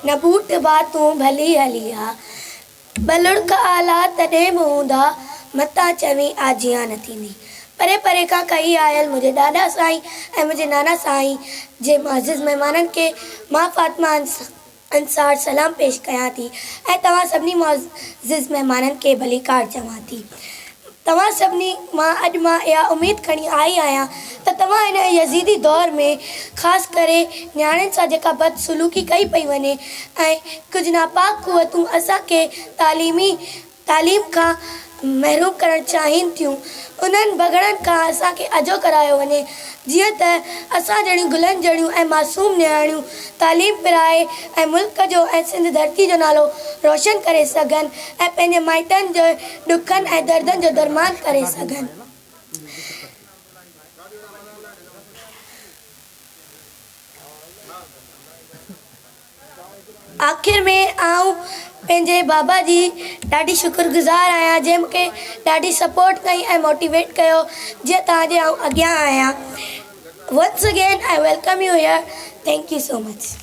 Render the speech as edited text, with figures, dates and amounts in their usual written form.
न बूट बातूं भली हली आ बलुड़क आला तॾहिं बि हूंदा मता चवी आजियां न थींदी। परे परे खां कई आयल मुंहिंजे ॾाॾा साईं ऐं मुंहिंजे नाना साईं जे मुअज़्ज़िज़ महिमाननि खे मां फ़ातिमा अंसार सलाम पेश कयां थी ऐं तव्हां सभिनी मुअज़्ज़िज़ महिमाननि खे भलीकार चवां थी। तव्हां सभिनी मां इहा उमेदु खणी आई आहियां त तव्हां हिन यज़ीदी दौर में ख़ासि करे नियाणियुनि सां जेका बदसलूकी कई पई वञे ऐं कुझु नापाक क़ुवतूं असांखे तालीम खां महरूम करणु चाहिनि थियूं, उन्हनि बगड़नि खां असांखे अजो करायो वञे, जीअं त असां जहिड़ियूं गुलनि जहिड़ियूं ऐं मासूम नियाणियूं तालीम पिराए ऐं मुल्क जो ऐं सिंध धरती जो नालो रोशन करे सघनि ऐं पंहिंजे माइटनि जे ॾुखनि ऐं दर्दनि जो दरमान करे सघनि। आख़िर में आऊं पंहिंजे बाबा जी ॾाढी शुक्रगुज़ार आहियां जंहिं मूंखे ॾाढी सपोर्ट कई ऐं मोटिवेट कयो जीअं तव्हांजे आउं अॻियां आहियां। Once again I welcome you here. Thank you so much.